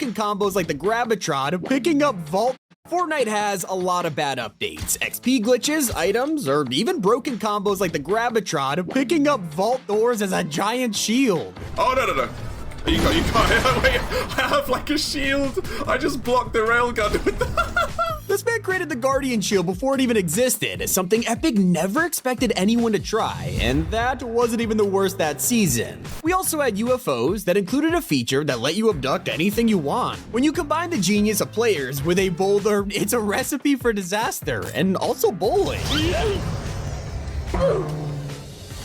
combos like the Grabitron, picking up Vault. Fortnite has a lot of bad updates. XP glitches, items, or even broken combos like the Grabitron, picking up Vault doors as a giant shield. Oh, no. You can't. Wait, I have like a shield. I just blocked the railgun with that. This man created the Guardian Shield before it even existed, something Epic never expected anyone to try, and that wasn't even the worst that season. We also had UFOs that included a feature that let you abduct anything you want. When you combine the genius of players with a boulder, it's a recipe for disaster, and also bowling.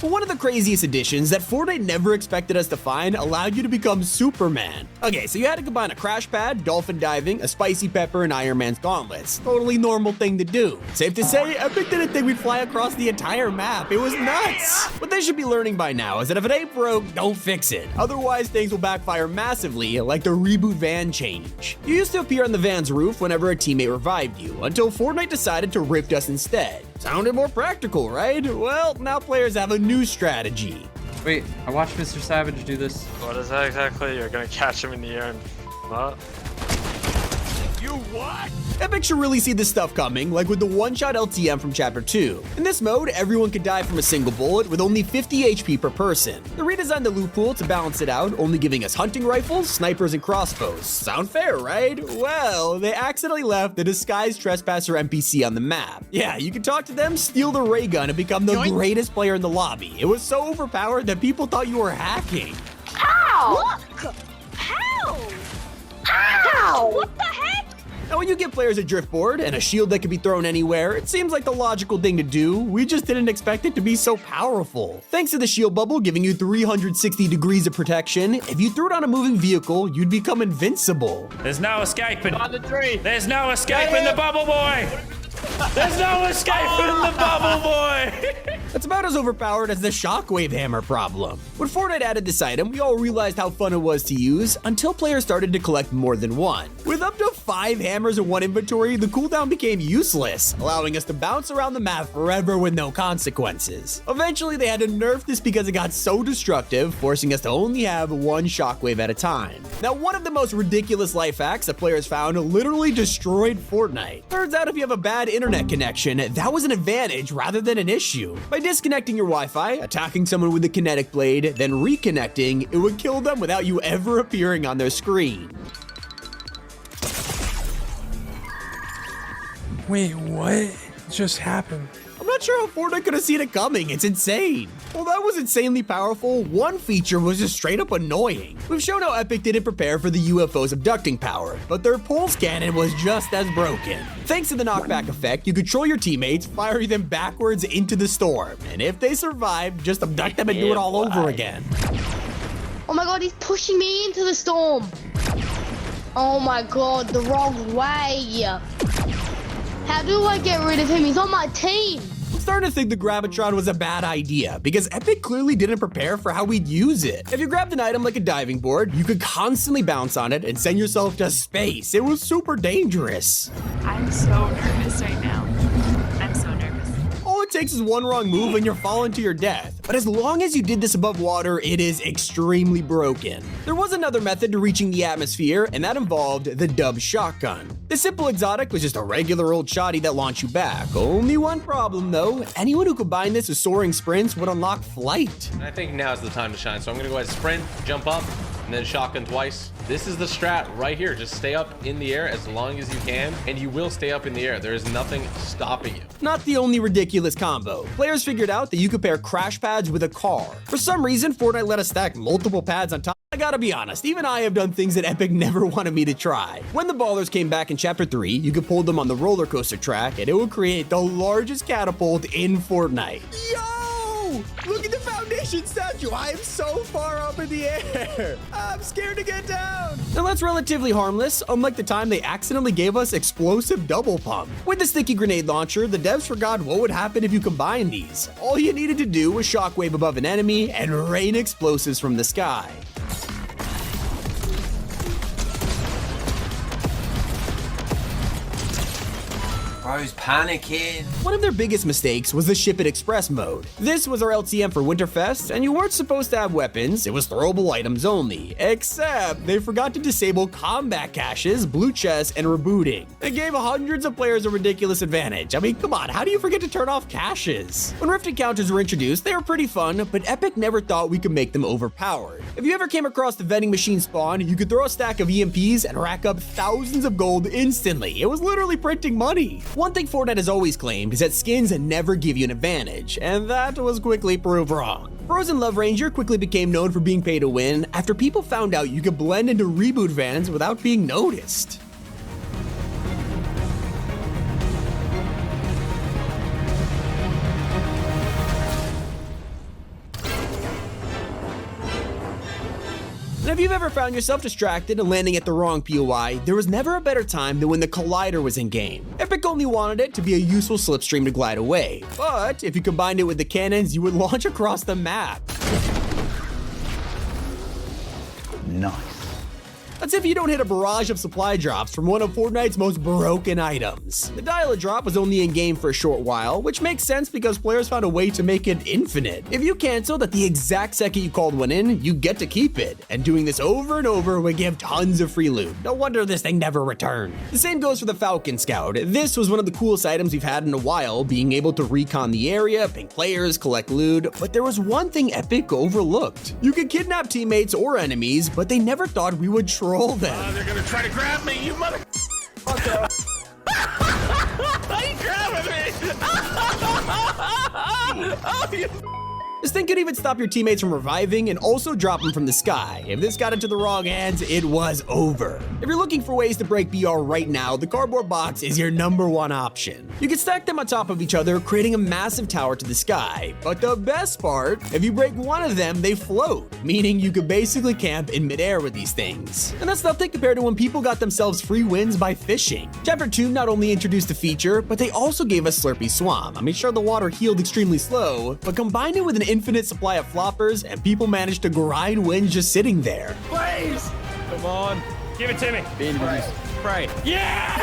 One of the craziest additions that Fortnite never expected us to find allowed you to become Superman. Okay, so you had to combine a crash pad, dolphin diving, a spicy pepper, and Iron Man's gauntlets. Totally normal thing to do. Safe to say, Epic didn't think we'd fly across the entire map. It was nuts. What they should be learning by now is that if it ain't broke, don't fix it. Otherwise, things will backfire massively, like the reboot van change. You used to appear on the van's roof whenever a teammate revived you, until Fortnite decided to rift us instead. Sounded more practical, right? Well, now players have a new strategy. Wait, I watched Mr. Savage do this. What is that exactly? You're gonna catch him in the air and what? You what? Epic should really see this stuff coming, like with the one-shot LTM from Chapter 2. In this mode, everyone could die from a single bullet with only 50 HP per person. They redesigned the loot pool to balance it out, only giving us hunting rifles, snipers, and crossbows. Sound fair, right? Well, they accidentally left the disguised trespasser NPC on the map. Yeah, you could talk to them, steal the ray gun, and become the greatest player in the lobby. It was so overpowered that people thought you were hacking. Ow! Look! How? Ow! What the heck? Now, when you give players a driftboard and a shield that can be thrown anywhere, it seems like the logical thing to do. We just didn't expect it to be so powerful. Thanks to the shield bubble giving you 360 degrees of protection, if you threw it on a moving vehicle, you'd become invincible. There's no escaping. On the tree. There's no escaping the bubble boy. There's no escaping the bubble boy. That's about as overpowered as the Shockwave Hammer problem. When Fortnite added this item, we all realized how fun it was to use until players started to collect more than one. With up to 5 hammers in one inventory, the cooldown became useless, allowing us to bounce around the map forever with no consequences. Eventually, they had to nerf this because it got so destructive, forcing us to only have one shockwave at a time. Now, one of the most ridiculous life hacks that players found literally destroyed Fortnite. Turns out if you have a bad internet connection, that was an advantage rather than an issue. By disconnecting your Wi-Fi, attacking someone with the kinetic blade, then reconnecting, it would kill them without you ever appearing on their screen. Wait, what just happened? I'm not sure how Fortnite could have seen it coming. It's insane. Well, that was insanely powerful. One feature was just straight up annoying. We've shown how Epic didn't prepare for the UFO's abducting power, but their pulse cannon was just as broken. Thanks to the knockback effect, you control your teammates, firing them backwards into the storm. And if they survive, just abduct them and do it all over again. Oh my god, he's pushing me into the storm. Oh my god, the wrong way. How do I get rid of him? He's on my team. I'm starting to think the Gravitron was a bad idea because Epic clearly didn't prepare for how we'd use it. If you grabbed an item like a diving board, you could constantly bounce on it and send yourself to space. It was super dangerous. I'm so nervous right now. I'm so nervous. All it takes is one wrong move and you're falling to your death. But as long as you did this above water, it is extremely broken. There was another method to reaching the atmosphere, and that involved the Dub Shotgun. The simple exotic was just a regular old shotty that launched you back. Only one problem though, anyone who combined this with soaring sprints would unlock flight. I think now's the time to shine, so I'm gonna go ahead and sprint, jump up, and then shotgun twice. This is the strat right here. Just stay up in the air as long as you can, and you will stay up in the air. There is nothing stopping you. Not the only ridiculous combo. Players figured out that you could pair crash pads with a car. For some reason, Fortnite let us stack multiple pads on top. I gotta be honest, even I have done things that Epic never wanted me to try. When the ballers came back in Chapter 3, you could pull them on the roller coaster track, and it would create the largest catapult in Fortnite. Yo! Look at the foundation statue! I am so far up in the air! I'm scared to get down! Now that's relatively harmless, unlike the time they accidentally gave us explosive double pump. With the sticky grenade launcher, the devs forgot what would happen if you combined these. All you needed to do was shockwave above an enemy and rain explosives from the sky. Bro's panicking. One of their biggest mistakes was the Ship It Express mode. This was our LTM for Winterfest, and you weren't supposed to have weapons, it was throwable items only. Except, they forgot to disable combat caches, blue chests, and rebooting. It gave hundreds of players a ridiculous advantage. I mean, come on, how do you forget to turn off caches? When Rift Encounters were introduced, they were pretty fun, but Epic never thought we could make them overpowered. If you ever came across the vending machine spawn, you could throw a stack of EMPs and rack up thousands of gold instantly. It was literally printing money. One thing Fortnite has always claimed is that skins never give you an advantage, and that was quickly proved wrong. Frozen Love Ranger quickly became known for being pay to win after people found out you could blend into reboot vans without being noticed. And if you've ever found yourself distracted and landing at the wrong POI, there was never a better time than when the Collider was in game. Epic only wanted it to be a useful slipstream to glide away, but if you combined it with the cannons, you would launch across the map. Nice. That's if you don't hit a barrage of supply drops from one of Fortnite's most broken items. The Dial-A-Drop was only in game for a short while, which makes sense because players found a way to make it infinite. If you canceled at the exact second you called one in, you get to keep it, and doing this over and over would give tons of free loot. No wonder this thing never returned. The same goes for the Falcon Scout. This was one of the coolest items we've had in a while, being able to recon the area, ping players, collect loot, but there was one thing Epic overlooked. You could kidnap teammates or enemies, but they never thought we would troll them. They're gonna try to grab me, you mother. Are you grabbing me? Oh, you... This thing could even stop your teammates from reviving and also drop them from the sky. If this got into the wrong hands, it was over. If you're looking for ways to break BR right now, the cardboard box is your #1 option. You can stack them on top of each other, creating a massive tower to the sky. But the best part, if you break one of them, they float, meaning you could basically camp in midair with these things. And that's nothing compared to when people got themselves free wins by fishing. Chapter 2 not only introduced the feature, but they also gave us Slurpy Swamp. I mean, sure, the water healed extremely slow, but combined it with an infinite supply of floppers, and people managed to grind wins just sitting there. Please! Come on. Give it to me. Spray. Yes!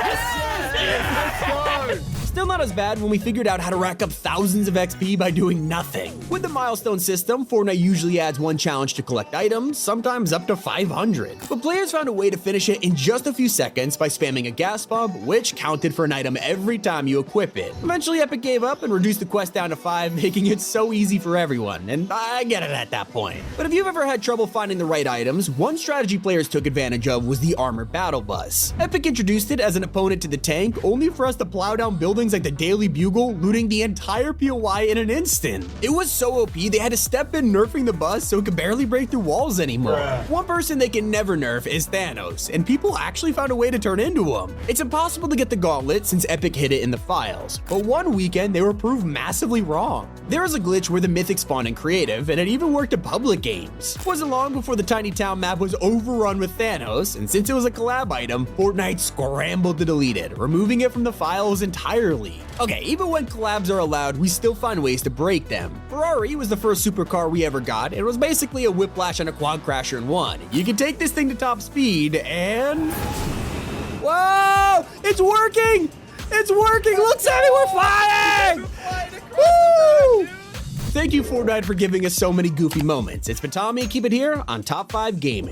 Yes! Still not as bad when we figured out how to rack up thousands of XP by doing nothing. With the milestone system, Fortnite usually adds one challenge to collect items, sometimes up to 500. But players found a way to finish it in just a few seconds by spamming a gas bomb, which counted for an item every time you equip it. Eventually, Epic gave up and reduced the quest down to 5, making it so easy for everyone, and I get it at that point. But if you've ever had trouble finding the right items, one strategy players took advantage of was the Armored Battle Bus. Epic introduced it as an opponent to the tank, only for us to plow down buildings like the Daily Bugle, looting the entire POI in an instant. It was so OP, they had to step in nerfing the bus so it could barely break through walls anymore. One person they can never nerf is Thanos, and people actually found a way to turn into him. It's impossible to get the gauntlet since Epic hid it in the files, but one weekend they were proved massively wrong. There was a glitch where the Mythic spawned in creative, and it even worked in public games. It wasn't long before the Tiny Town map was overrun with Thanos, and since it was a collab item, Fortnite scrambled to delete it, removing it from the files entirely. Okay, even when collabs are allowed, we still find ways to break them. Ferrari was the first supercar we ever got. It was basically a Whiplash and a Quad Crasher in one. You can take this thing to top speed and... Whoa! It's working! It's working! Look, Sammy, we're flying! Woo! Thank you, Fortnite, for giving us so many goofy moments. It's been Tommy. Keep it here on Top 5 Gaming.